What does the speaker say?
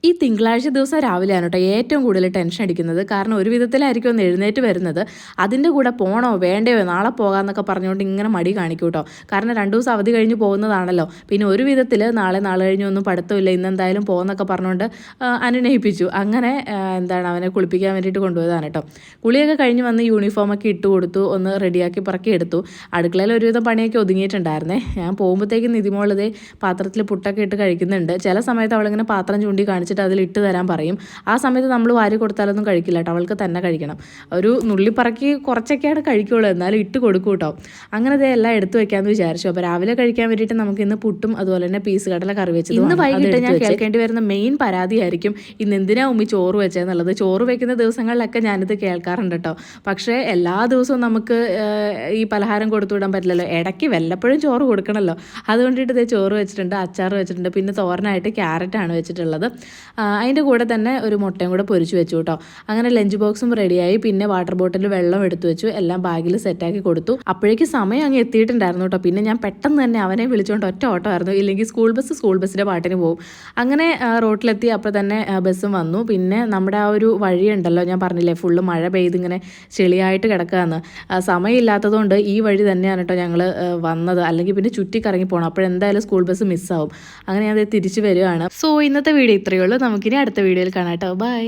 ഈ തിങ്കളാഴ്ച ദിവസം രാവിലെയാണ് കേട്ടോ ഏറ്റവും കൂടുതൽ ടെൻഷൻ അടിക്കുന്നത്. കാരണം ഒരു വിധത്തിലായിരിക്കും ഒന്ന് എഴുന്നേറ്റ് വരുന്നത്. അതിൻ്റെ കൂടെ പോകണോ വേണ്ടയോ നാളെ പോകാമെന്നൊക്കെ പറഞ്ഞുകൊണ്ട് ഇങ്ങനെ മടി കാണിക്കും കേട്ടോ. കാരണം 2 ദിവസം അവധി കഴിഞ്ഞ് പോകുന്നതാണല്ലോ. പിന്നെ ഒരു വിധത്തിൽ നാളെ കഴിഞ്ഞൊന്നും പഠിത്തമില്ല, ഇന്നെന്തായാലും പോകുന്നൊക്കെ പറഞ്ഞുകൊണ്ട് അനുനയിപ്പിച്ചു. അങ്ങനെ അവനെ കുളിപ്പിക്കാൻ വേണ്ടിയിട്ട് കൊണ്ടുപോയതാണ് കേട്ടോ. കുളിയൊക്കെ കഴിഞ്ഞ് വന്ന് യൂണിഫോമൊക്കെ ഇട്ട് കൊടുത്തു, ഒന്ന് റെഡിയാക്കി പറക്കി എടുത്തു. അടുക്കളയിൽ ഒരുവിധം പണിയൊക്കെ ഒതുങ്ങിയിട്ടുണ്ടായിരുന്നേ. ഞാൻ പോകുമ്പോഴത്തേക്കും നിതിമോളതേ പാത്രത്തിൽ പുട്ടൊക്കെ ഇട്ട് കഴിക്കുന്നുണ്ട്. ചില സമയത്ത് അവളിങ്ങനെ പാത്രം ചൂണ്ടി കാണിച്ചിട്ട് അതിൽ ഇട്ട് തരാൻ പറയും. ആ സമയത്ത് നമ്മൾ വാരി കൊടുത്താലൊന്നും കഴിക്കില്ല കേട്ടോ, അവൾക്ക് തന്നെ കഴിക്കണം. ഒരു നുള്ളിപ്പറക്കി കുറച്ചൊക്കെയാണ് കഴിക്കുള്ളൂ, എന്നാലും ഇട്ട് കൊടുക്കും കേട്ടോ. അങ്ങനെ അതേ എല്ലാം എടുത്തു വെക്കാമെന്ന് വിചാരിച്ചു. അപ്പോൾ രാവിലെ കഴിക്കാൻ വേണ്ടിയിട്ട് നമുക്ക് ഇന്ന് പുട്ടും അതുപോലെ തന്നെ പീസ് കടല കറി വെച്ചത്. ഇന്ന് വൈകിട്ട് ഞാൻ കേൾക്കേണ്ടി വരുന്ന മെയിൻ പരാതിയായിരിക്കും ഇന്ന് എന്തിനാ ഉമ്മി ചോറ് വെച്ചതെന്നുള്ളത്. ചോറ് വെക്കുന്ന ദിവസങ്ങളിലൊക്കെ ഞാനിത് കേൾക്കാറുണ്ട് കേട്ടോ. പക്ഷേ എല്ലാ ദിവസവും നമുക്ക് ഈ പലഹാരം കൊടുത്തു വിടാൻ പറ്റില്ലല്ലോ. ഇടയ്ക്ക് വല്ലപ്പോഴും ചോറ് കൊടുക്കണമല്ലോ. അതുകൊണ്ടിട്ട് ഇതേ ചോറ് വെച്ചിട്ടുണ്ട്, അച്ചാർ വെച്ചിട്ടുണ്ട്, പിന്നെ തോരനായിട്ട് ക്യാരറ്റാണ് വെച്ചിട്ടുള്ളത്. അതിൻ്റെ കൂടെ തന്നെ ഒരു മുട്ടയും കൂടെ പൊരിച്ച് വെച്ചു കേട്ടോ. അങ്ങനെ ലഞ്ച് ബോക്സും റെഡിയായി. പിന്നെ വാട്ടർ ബോട്ടിൽ വെള്ളം എടുത്തു വെച്ചു, എല്ലാം ബാഗിൽ സെറ്റാക്കി കൊടുത്തു. അപ്പോഴേക്ക് സമയം അങ്ങ് എത്തിയിട്ടുണ്ടായിരുന്നു കേട്ടോ. പിന്നെ ഞാൻ പെട്ടെന്ന് തന്നെ അവനെ വിളിച്ചുകൊണ്ട് ഒറ്റ ഓട്ടമായിരുന്നു, ഇല്ലെങ്കിൽ സ്കൂൾ ബസ്സിൻ്റെ പാട്ടിന് പോകും. അങ്ങനെ റോട്ടിലെത്തി. അപ്പോൾ തന്നെ ബസ്സും വന്നു. പിന്നെ നമ്മുടെ ആ ഒരു വഴിയുണ്ടല്ലോ, ഞാൻ പറഞ്ഞില്ലേ ഫുള്ള് മഴ പെയ്ത് ഇങ്ങനെ ചെളിയായിട്ട് കിടക്കുകയെന്ന്. സമയമില്ലാത്തതുകൊണ്ട് ഈ വഴി തന്നെയാണ് കേട്ടോ ഞങ്ങൾ വന്നത്. അല്ലെങ്കിൽ പിന്നെ ചുറ്റിക്കറങ്ങി പോകണം, അപ്പോഴെന്തായാലും സ്കൂൾ ബസ് മിസ്സാവും. അങ്ങനെ അത് തിരിച്ചു വരികയാണ്. സോ ഇന്നത്തെ വീഡിയോ ഇത്രയേ ഉള്ളൂ. നമുക്കിനി അടുത്ത വീഡിയോയിൽ കാണാം കേട്ടോ. ബൈ.